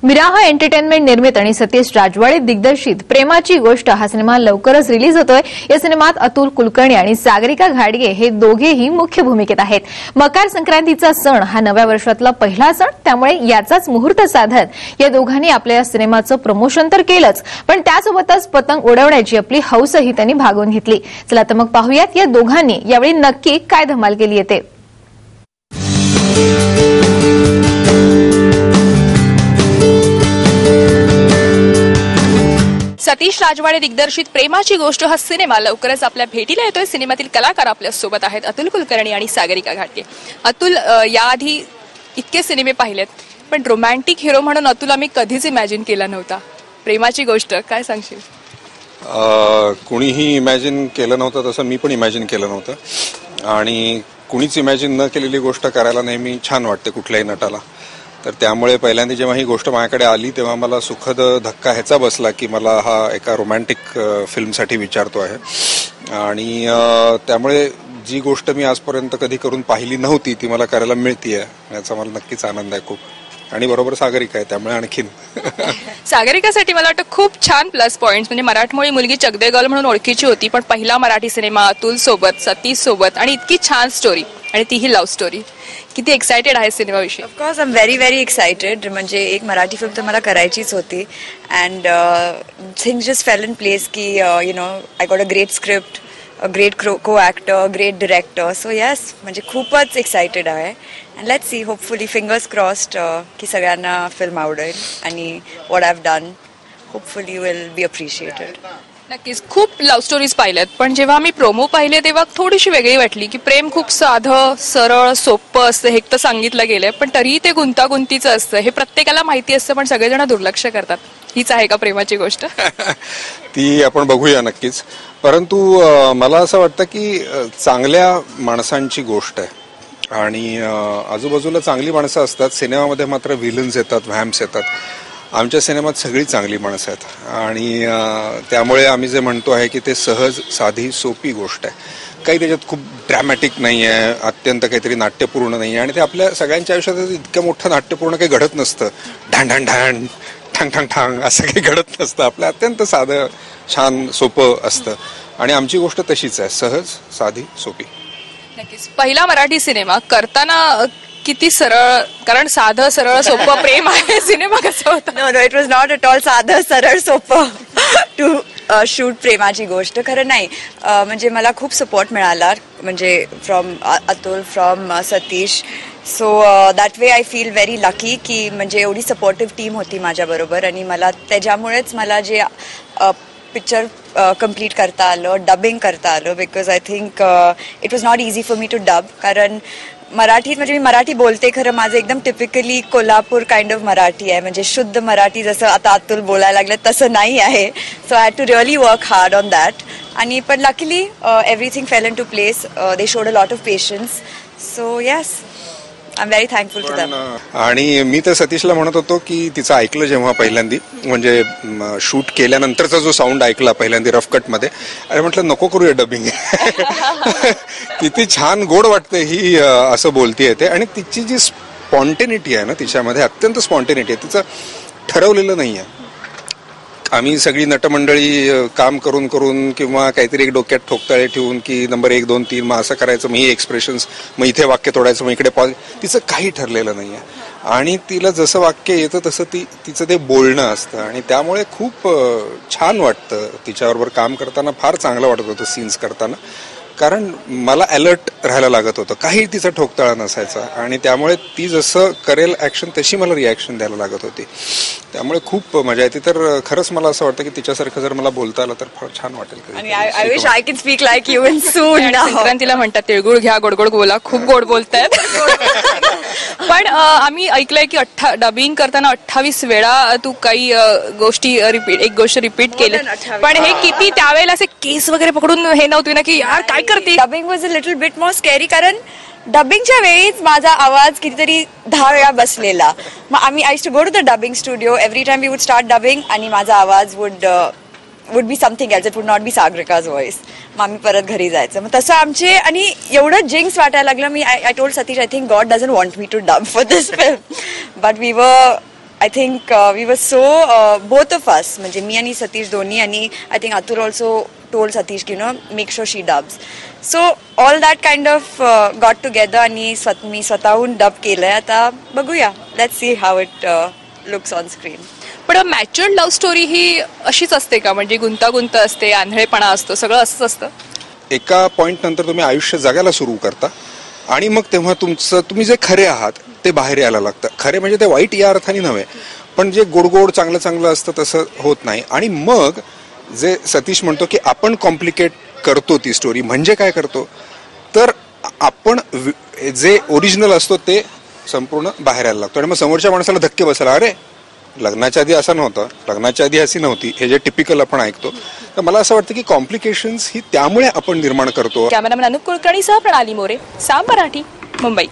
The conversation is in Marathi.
विराह एंटरटेनमेंट निर्मित आणि सतीश राजवाडे दिग्दर्शित प्रेमाची गोष्ट हा सिनेमा लवकरच रिलीज होतोय। या सिनेमात अतुल कुलकर्णी आणि सागरिका घाटगे हे दोघेही मुख्य भूमिकेत आहेत। मकर संक्रांतीचा सण हा नव्या वर्षातला पहिला सण, त्यामुळे याचाच मुहूर्त साधत या दोघांनी आपल्या सिनेमाचं प्रमोशन तर केलंच, पण त्यासोबतच पतंग उडवण्याची आपली हौसही त्यांनी भागवून घेतली। चला तर मग पाहूयात या दोघांनी यावेळी नक्की काय धमाल केली आहे ते। सतीश राजवाडे दिग्दर्शित प्रेमाची गोष्ट हा सिनेमा लवकरच आपल्या भेटीला येतोय। सिनेमातील कलाकार आपल्या सोबत आहेत अतुल कुलकर्णी आणि सागरिका घाटगे। अतुल, याआधी इतके सिनेमे पाहिलेत, पण रोमॅन्टिक हिरो म्हणून अतुल आम्ही कधीच इमॅजिन केला नव्हता। प्रेमाची गोष्ट काय सांगशील? कुणीही इमॅजिन केलं नव्हतं, तसं मी पण इमॅजिन केलं नव्हतं आणि कुणीच इमॅजिन न केलेली गोष्ट करायला नेहमी छान वाटते कुठल्याही नटाला। तर त्यामुळे पहिल्यांदा जेव्हा ही गोष्ट माझ्याकडे आली तेव्हा मला सुखद धक्का ह्याचा बसला की मला हा एका रोमॅन्टिक फिल्मसाठी विचारतो आहे आणि त्यामुळे जी गोष्ट मी आजपर्यंत कधी करून पाहिली नव्हती ती मला करायला मिळतीये, याचा मला नक्कीच आनंद आहे खूप। आणि बरोबर सागरिका आहे, त्यामुळे आणखीन सागरिकासाठी मला वाटतं खूप छान प्लस पॉइंट्स, म्हणजे मराठमोळी मुलगी चकदेगल म्हणून ओळखीची होती, पण पहिला मराठी सिनेमा अतुल सोबत, सतीश सोबत आणि इतकी छान स्टोरी, आणि तीही लव्ह स्टोरी। किती एक्साइटेड आहे सिनेमाविषयी? Of course I am very excited. म्हणजे एक मराठी फिल्म तर मला करायचीच होती and things just fell in place की you know I got a great script, a great co actor, great director, so yes म्हणजे खूपच एक्साइटेड आहे। And let's see, hopefully fingers crossed की सगळ्यांना फिल्म आवडेल आणि what I have done hopefully will be appreciated. नक्कीच खूप लव्ह स्टोरीज पाहिल्यात, पण जेव्हा मी प्रोमो पाहिले तेव्हा थोडीशी वेगळी वाटली की प्रेम खूप साधं सरळ सोपं असतं हे तर सांगितलं गेलंय, पण तरीही ते गुंतागुंतीचं असतं हे प्रत्येकाला माहिती असतं, पण सगळेजण दुर्लक्ष करतात। हीच आहे का प्रेमाची गोष्ट? ती आपण बघूया नक्कीच, परंतु मला असं वाटतं की चांगल्या माणसांची गोष्ट आहे आणि आजूबाजूला चांगली माणसं असतात, सिनेमामध्ये मात्र व्हिलन्स येतात, व्हॅम्प्स येतात। आमच्या सिनेमात सगळी चांगली माणसं आहेत आणि त्यामुळे आम्ही जे म्हणतो आहे की ते सहज साधी सोपी गोष्ट आहे, काही त्याच्यात खूप ड्रॅमॅटिक नाही आहे, अत्यंत काहीतरी नाट्यपूर्ण नाही आहे आणि ते आपल्या सगळ्यांच्या आयुष्यात इतकं मोठं नाट्यपूर्ण काही घडत नसतं, ढाण ढाण ढाण ठांग ठांग ठांग असं काही घडत नसतं, आपलं अत्यंत साधं छान सोपं असतं आणि आमची गोष्ट तशीच आहे, सहज साधी सोपी। नक्कीच पहिला मराठी सिनेमा करताना किती सरळ, कारण साधं सरळ सोपं प्रेम आहे, सिनेमा कसा होता? No it was not at all साधं सरळ सोपं टू शूट प्रेमाची गोष्ट। खरं नाही, म्हणजे मला खूप सपोर्ट मिळाला, म्हणजे from Atul, from Satish, so that way I feel very lucky की म्हणजे एवढी सपोर्टिव्ह टीम होती माझ्याबरोबर आणि मला त्याच्यामुळेच मला जे पिक्चर कम्प्लीट करता आलं, डबिंग करता आलं, because I think it was not easy for me to dub, कारण मराठीत म्हणजे मी मराठी बोलते, खरं माझं एकदम typically Kolhapur kind of Marathi आहे, म्हणजे शुद्ध मराठी जसं आता अतुल बोलायला लागलं तसं नाही आहे। So I had to really work hard on that आणि पण luckily everything fell into place, they showed a lot of patience, so yes I am very thankful to them. आणि मी तर सतीशला म्हणत होतो की तिचं ऐकलं जेव्हा पहिल्यांदी, म्हणजे शूट केल्यानंतरचा जो साऊंड ऐकला पहिल्यांदा रफ कट मध्ये, अरे म्हटलं नको करूया डबिंग किती छान गोड वाटते ही असं बोलतीये ते, आणि तिची जी स्पॉन्टेनिटी आहे ना तिच्यामध्ये, अत्यंत स्पॉन्टेनिटी आहे, तिचं ठरवलेलं नाही आहे। आम्ही सगळी नटमंडळी काम करून करून किंवा काहीतरी एक डोक्यात ठोकताळे ठेवून की नंबर 1 2 3 मग असं करायचं, मग ही एक्सप्रेशन्स, मग इथे वाक्य तोडायचं, मग इकडे पॉज, तिचं काही ठरलेलं नाही आहे आणि तिला जसं वाक्य येतं तसं तिचं ते बोलणं असतं आणि त्यामुळे खूप छान वाटतं तिच्याबरोबर काम करताना, फार चांगलं वाटत होतं सीन्स करताना, कारण मला अलर्ट राहायला लागत होतं, काही तिचा ठोकताळा नसायचा आणि त्यामुळे ती जसं करेल ॲक्शन तशी मला रिॲक्शन द्यायला लागत होती, त्यामुळे खूप मजा येते। तर खरंच मला असं वाटतं की तिच्यासारखं जर मला बोलता आलं तर फार छान वाटेल। आणि I wish I can speak like you in soon. संक्रांतीला म्हणतात तिळगुळ घ्या, गोड गोड बोला, खूप गोड बोलतायत पण आम्ही ऐकलंय की डबिंग करताना 28 वेळा तू काही गोष्टी एक गोष्ट रिपीट केली, पण हे किती त्यावेळेला असे केस वगैरे पकडून हे नव्हते ना की यार काय करते? Dubbing was a little bit more scary, कारण डबिंगच्या वेळीच माझा आवाज कितीतरी 10 वेळा बसलेला, मग आम्ही I to go to the dubbing studio, every time we would start dubbing आणि माझा आवाज would be something else, it would not be सागरिकाज व्हॉइस, मग आम्ही परत घरी जायचं, मग तसं आमचे, आणि एवढं जिंक्स वाटायला लागलं, मी I told Satish I think God doesn't want me to dub for this film, but we were I think we were so both of us म्हणजे मी आणि सतीश दोन्ही आणि I think Atul also told Satish की make sure she dubs. So all that kind of got together आणि मी स्वतःहून डब केलंय. आता बघूया, let's see how it looks on screen. पण मॅच्युअर्ड लव्ह स्टोरी ही अशीच असते का, म्हणजे गुंतागुंत असते, आंधळेपणा असतो, सगळं असंच असतं? एका पॉइंट नंतर तुम्ही आयुष्य जगायला सुरू करता आणि मग तेव्हा तुम्ही जे खरे आहात ते बाहेर यायला लागतं. खरे म्हणजे ते वाईट या अर्थाने नव्हे, पण जे गोड चांगलं चांगलं असतं तसं होत नाही. आणि मग जे सतीश म्हणतो की आपण कॉम्प्लिकेट करतो ती स्टोरी, म्हणजे काय करतो तर आपण जे ओरिजिनल असतो ते संपूर्ण बाहेर यायला लागतो. आणि मग समोरच्या माणसाला धक्के बसायला, अरे लग्नाच्या आधी असं नव्हतं, लग्नाच्या आधी अशी नव्हती, हे जे टिपिकल आपण ऐकतो. तर मला असं वाटतं की कॉम्प्लिकेशन्स ही त्यामुळे आपण निर्माण करतो. कॅमेरामॅन अनुप कुलकर्णीसह प्रणाली मोरे, साम मराठी, मुंबई.